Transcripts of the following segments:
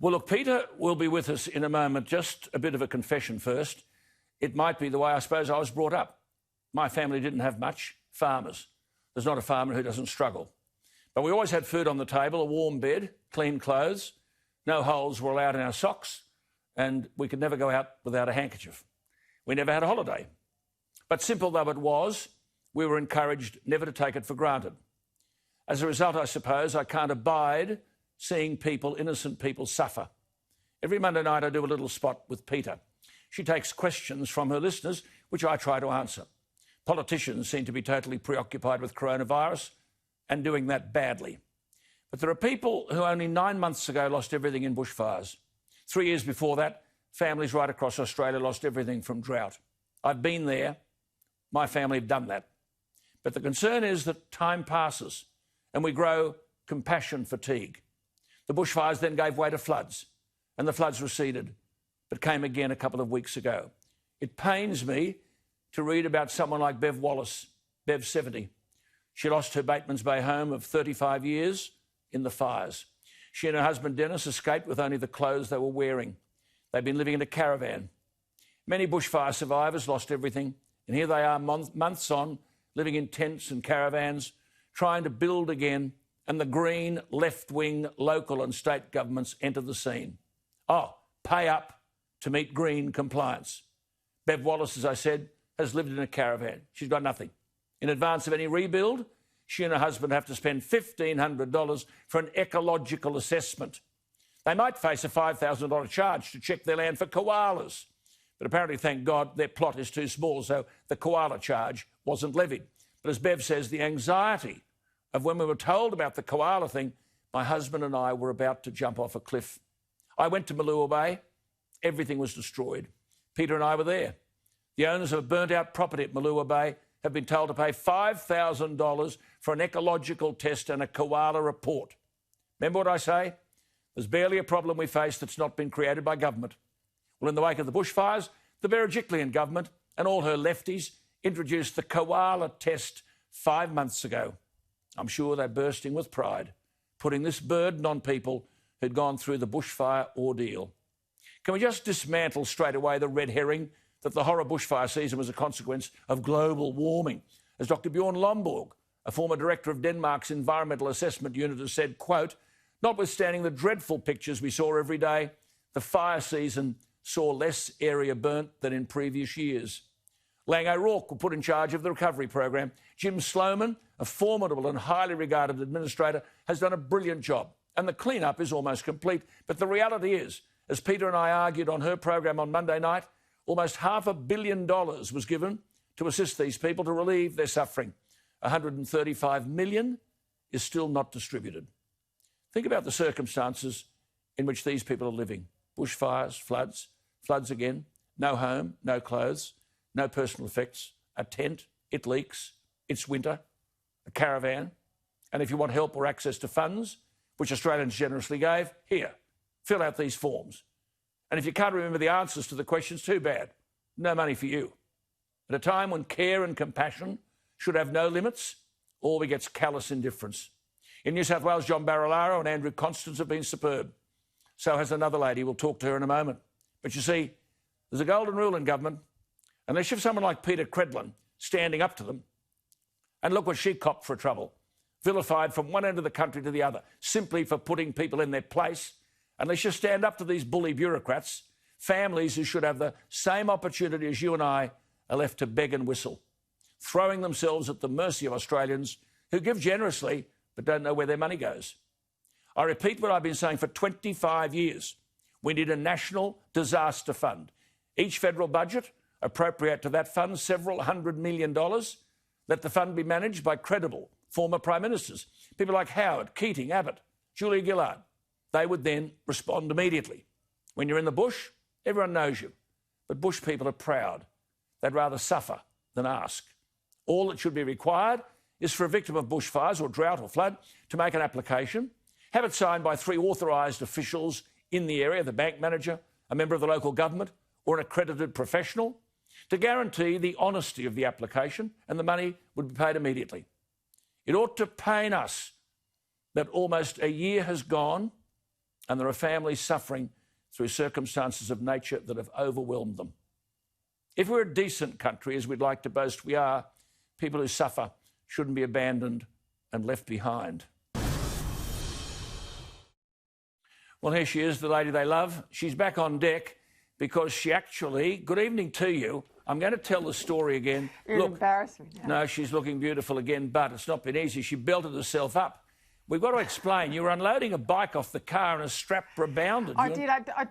Well, look, Peter will be with us in a moment. Just a bit of a confession first. It might be the way I suppose I was brought up. My family didn't have much. Farmers. There's not a farmer who doesn't struggle. But we always had food on the table, a warm bed, clean clothes, no holes were allowed in our socks, and we could never go out without a handkerchief. We never had a holiday. But simple though it was, we were encouraged never to take it for granted. As a result, I suppose, I can't abide seeing people, innocent people, suffer. Every Monday night I do a little spot with Peter. She takes questions from her listeners, which I try to answer. Politicians seem to be totally preoccupied with coronavirus and doing that badly. But there are people who only 9 months ago lost everything in bushfires. 3 years before that, families right across Australia lost everything from drought. I've been there. My family have done that. But the concern is that time passes and we grow compassion fatigue. The bushfires then gave way to floods, and the floods receded, but came again a couple of weeks ago. It pains me to read about someone like Bev Wallace. Bev's 70. She lost her Batemans Bay home of 35 years in the fires. She and her husband Dennis escaped with only the clothes they were wearing. They'd been living in a caravan. Many bushfire survivors lost everything, and here they are months on, living in tents and caravans, trying to build again, and the Green, left-wing, local and state governments enter the scene. Oh, pay up to meet Green compliance. Bev Wallace, as I said, has lived in a caravan. She's got nothing. In advance of any rebuild, she and her husband have to spend $1,500 for an ecological assessment. They might face a $5,000 charge to check their land for koalas. But apparently, thank God, their plot is too small, so the koala charge wasn't levied. But as Bev says, the anxiety of when we were told about the koala thing, my husband and I were about to jump off a cliff. I went to Malua Bay. Everything was destroyed. Peter and I were there. The owners of a burnt-out property at Malua Bay have been told to pay $5,000 for an ecological test and a koala report. Remember what I say? There's barely a problem we face that's not been created by government. Well, in the wake of the bushfires, the Berejiklian government and all her lefties introduced the koala test 5 months ago. I'm sure they're bursting with pride, putting this burden on people who'd gone through the bushfire ordeal. Can we just dismantle straight away the red herring that the horror bushfire season was a consequence of global warming? As Dr. Bjorn Lomborg, a former director of Denmark's Environmental Assessment Unit, has said, quote, notwithstanding the dreadful pictures we saw every day, the fire season saw less area burnt than in previous years. Lang O'Rourke were put in charge of the recovery program. Jim Sloman, a formidable and highly regarded administrator, has done a brilliant job. And the clean-up is almost complete. But the reality is, as Peter and I argued on her program on Monday night, almost $500 million was given to assist these people to relieve their suffering. $135 million is still not distributed. Think about the circumstances in which these people are living. Bushfires, floods again, no home, no clothes, no personal effects, a tent, it leaks, it's winter, a caravan. And if you want help or access to funds, which Australians generously gave, here, fill out these forms. And if you can't remember the answers to the questions, too bad. No money for you. At a time when care and compassion should have no limits, all we get's callous indifference. In New South Wales, John Barilaro and Andrew Constance have been superb. So has another lady. We'll talk to her in a moment. But you see, there's a golden rule in government. Unless you have someone like Peter Credlin standing up to them, and look what she copped for trouble, vilified from one end of the country to the other, simply for putting people in their place. Unless you stand up to these bully bureaucrats, families who should have the same opportunity as you and I are left to beg and whistle, throwing themselves at the mercy of Australians who give generously but don't know where their money goes. I repeat what I've been saying for 25 years. We need a national disaster fund. Each federal budget appropriate to that fund several $100 million. Let the fund be managed by credible former Prime Ministers, people like Howard, Keating, Abbott, Julia Gillard. They would then respond immediately. When you're in the bush, everyone knows you. But bush people are proud. They'd rather suffer than ask. All that should be required is for a victim of bushfires or drought or flood to make an application, have it signed by 3 authorised officials in the area, the bank manager, a member of the local government or an accredited professional, to guarantee the honesty of the application, and the money would be paid immediately. It ought to pain us that almost a year has gone and there are families suffering through circumstances of nature that have overwhelmed them. If we're a decent country, as we'd like to boast we are, people who suffer shouldn't be abandoned and left behind. Well, here she is, the lady they love. She's back on deck because she actually... Good evening to you. I'm going to tell the story again. You're embarrassing me now. No, she's looking beautiful again, but it's not been easy. She belted herself up. We've got to explain. You were unloading a bike off the car and a strap rebounded. I did. I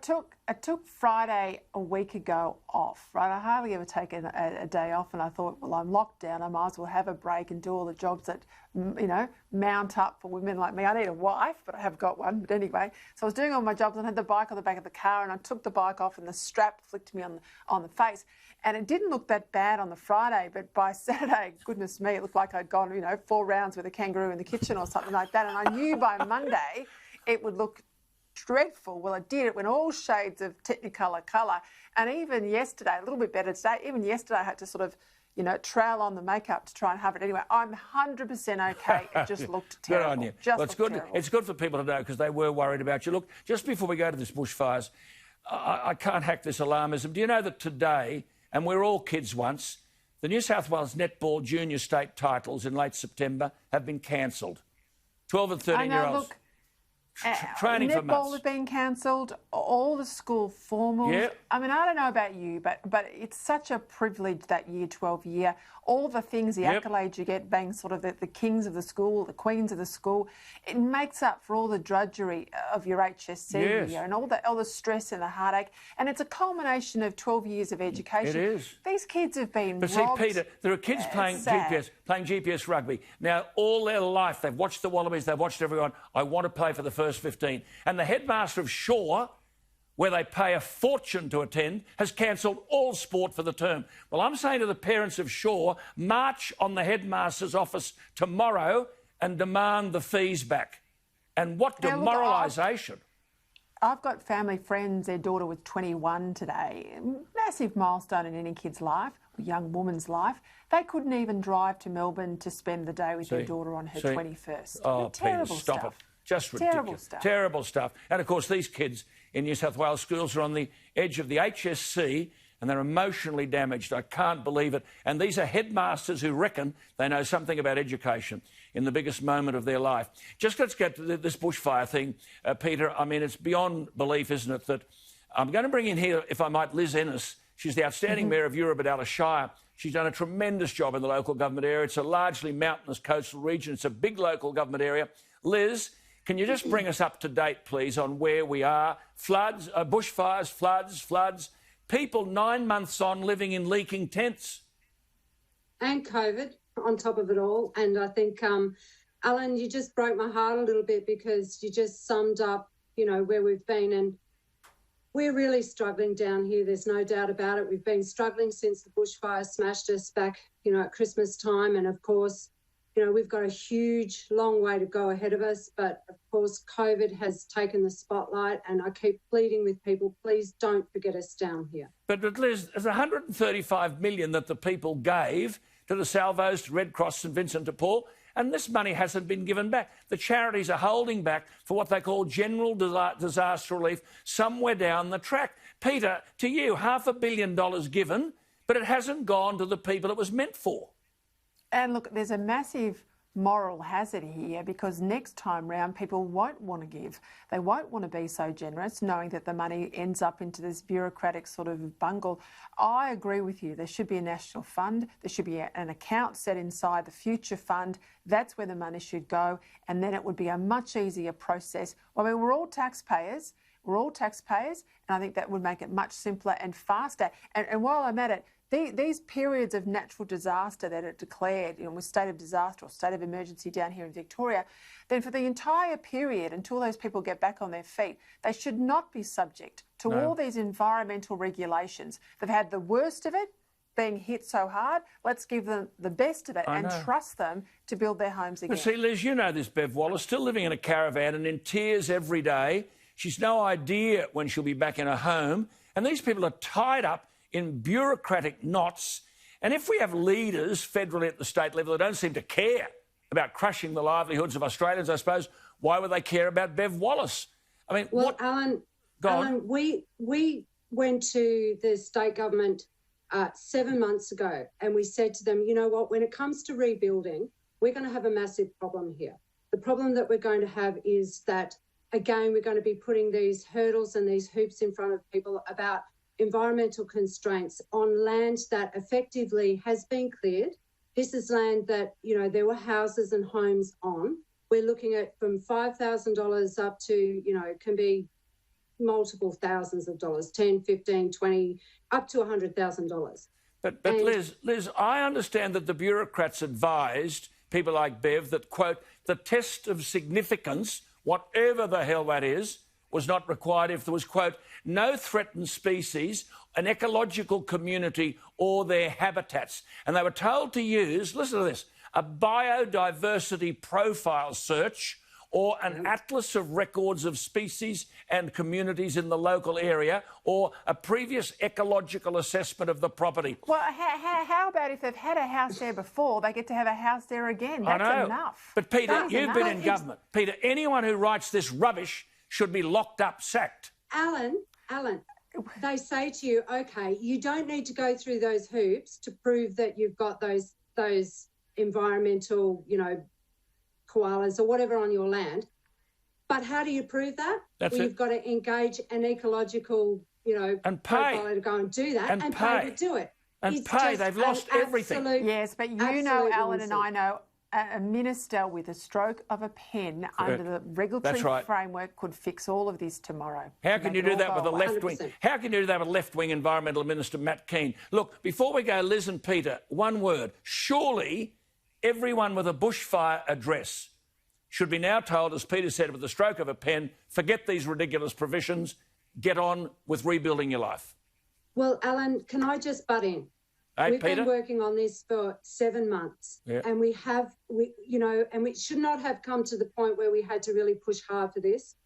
took Friday a week ago off, right? I hardly ever take a day off, and I thought, well, I'm locked down. I might as well have a break and do all the jobs that, you know, mount up for women like me. I need a wife, but I have got one. But anyway, so I was doing all my jobs and I had the bike on the back of the car, and I took the bike off and the strap flicked me on the face. And it didn't look that bad on the Friday, but by Saturday, goodness me, it looked like I'd gone, 4 rounds with a kangaroo in the kitchen or something like that. And I knew by Monday it would look dreadful. Well, it did. It went all shades of Technicolor colour. And even yesterday, a little bit better today, even yesterday I had to sort of, trowel on the makeup to try and have it. Anyway, I'm 100% okay. It just looked terrible. Good on you. Just well, it's good. terrible. It's good for people to know because they were worried about you. Look, just before we go to this bushfires, I can't hack this alarmism. Do you know that today, and we're all kids once, the New South Wales netball junior state titles in late September have been cancelled. 12 and 13-year-olds. Training for months. Netball has been cancelled, all the school formals. Yep. I mean, I don't know about you, but it's such a privilege that Year 12 year. All the things, the accolades you get, being sort of the kings of the school, the queens of the school, it makes up for all the drudgery of your HSC year and all the stress and the heartache. And it's a culmination of 12 years of education. It is. These kids have been But robbed. see, Peter, there are kids playing GPS rugby. Now, all their life, they've watched the Wallabies, they've watched everyone. I want to play for the first 15. And the headmaster of Shaw, where they pay a fortune to attend, has cancelled all sport for the term. Well, I'm saying to the parents of Shaw, march on the headmaster's office tomorrow and demand the fees back. And what demoralisation. I've got family friends, their daughter was 21 today. Massive milestone in any kid's life, a young woman's life. They couldn't even drive to Melbourne to spend the day with their daughter on her 21st. Oh, terrible Peter, stop stuff. it. Just ridiculous. Terrible stuff. Terrible stuff. And, of course, these kids in New South Wales schools are on the edge of the HSC and they're emotionally damaged. I can't believe it. And these are headmasters who reckon they know something about education in the biggest moment of their life. Just let's get to this bushfire thing, Peter. I mean, it's beyond belief, isn't it, that I'm going to bring in here, if I might, Liz Ennis. She's the outstanding Mayor of Eurobodalla Shire. She's done a tremendous job in the local government area. It's a largely mountainous coastal region. It's a big local government area. Liz, can you just bring us up to date, please, on where we are? Floods, bushfires, floods. People 9 months on living in leaking tents. And COVID on top of it all. And I think, Alan, you just broke my heart a little bit because you just summed up, where we've been. And we're really struggling down here. There's no doubt about it. We've been struggling since the bushfire smashed us back, at Christmas time. And, of course, we've got a huge, long way to go ahead of us. But, of course, COVID has taken the spotlight and I keep pleading with people, please don't forget us down here. But, Liz, there's 135 million that the people gave to the Salvos, to Red Cross, St Vincent de Paul, and this money hasn't been given back. The charities are holding back for what they call general disaster relief somewhere down the track. Peter, to you, $500 million given, but it hasn't gone to the people it was meant for. And look, there's a massive moral hazard here because next time round people won't want to give. They won't want to be so generous knowing that the money ends up into this bureaucratic sort of bungle. I agree with you. There should be a national fund. There should be an account set inside the future fund. That's where the money should go. And then it would be a much easier process. I mean, we're all taxpayers. And I think that would make it much simpler and faster. And while I'm at it, these periods of natural disaster that are declared, with state of disaster or state of emergency down here in Victoria, then for the entire period until those people get back on their feet, they should not be subject to all these environmental regulations. They've had the worst of it, being hit so hard. Let's give them the best of it and trust them to build their homes again. But see, Liz, you know this, Bev Wallace, still living in a caravan and in tears every day. She's no idea when she'll be back in her home. And these people are tied up in bureaucratic knots. And if we have leaders federally at the state level that don't seem to care about crushing the livelihoods of Australians, I suppose, why would they care about Bev Wallace? I mean, Well, what... Alan, we went to the state government 7 months ago and we said to them, you know what, when it comes to rebuilding, we're going to have a massive problem here. The problem that we're going to have is that, again, we're going to be putting these hurdles and these hoops in front of people about environmental constraints on land that effectively has been cleared. This is land that, you know, there were houses and homes on. We're looking at from $5,000 up to, you know, it can be multiple thousands of dollars, 10, 15, 20, up to $100,000. But Liz, I understand that the bureaucrats advised people like Bev that, quote, the test of significance, whatever the hell that is, was not required if there was, quote, no threatened species, an ecological community or their habitats. And they were told to use, listen to this, a biodiversity profile search or an atlas of records of species and communities in the local area, or a previous ecological assessment of the property. Well, how about if they've had a house there before, they get to have a house there again? That's enough. But, Peter, you've been in government. Peter, anyone who writes this rubbish should be locked up, sacked. Alan, they say to you, OK, you don't need to go through those hoops to prove that you've got those environmental, you know, koalas or whatever on your land. But how do you prove that? You've got to engage an ecological, you know, and pay to go and do that and pay to do it. And pay. They've lost everything. Yes, but you know, Alan, and I know a minister with a stroke of a pen under the regulatory framework could fix all of this tomorrow. How can you do that with a left wing? How can you do that with left-wing Environmental Minister Matt Keane? Look, before we go, Liz and Peter, one word. Surely everyone with a bushfire address should be now told, as Peter said, with the stroke of a pen, forget these ridiculous provisions, get on with rebuilding your life. Well, Alan, can I just butt in? Hey, We've Peter? been working on this for 7 months, and we should not have come to the point where we had to really push hard for this,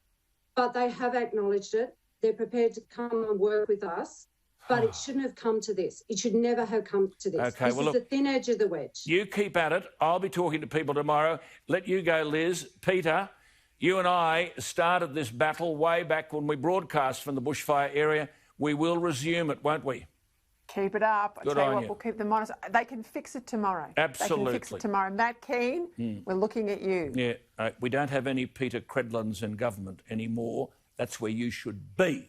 but they have acknowledged it. They're prepared to come and work with us. But it shouldn't have come to this. It should never have come to this. Okay, this is the thin edge of the wedge. You keep at it. I'll be talking to people tomorrow. Let you go, Liz. Peter, you and I started this battle way back when we broadcast from the bushfire area. We will resume it, won't we? Keep it up. I tell you what, we'll keep them honest. They can fix it tomorrow. Absolutely. They can fix it tomorrow. Matt Keane, we're looking at you. Yeah, we don't have any Peter Credlins in government anymore. That's where you should be.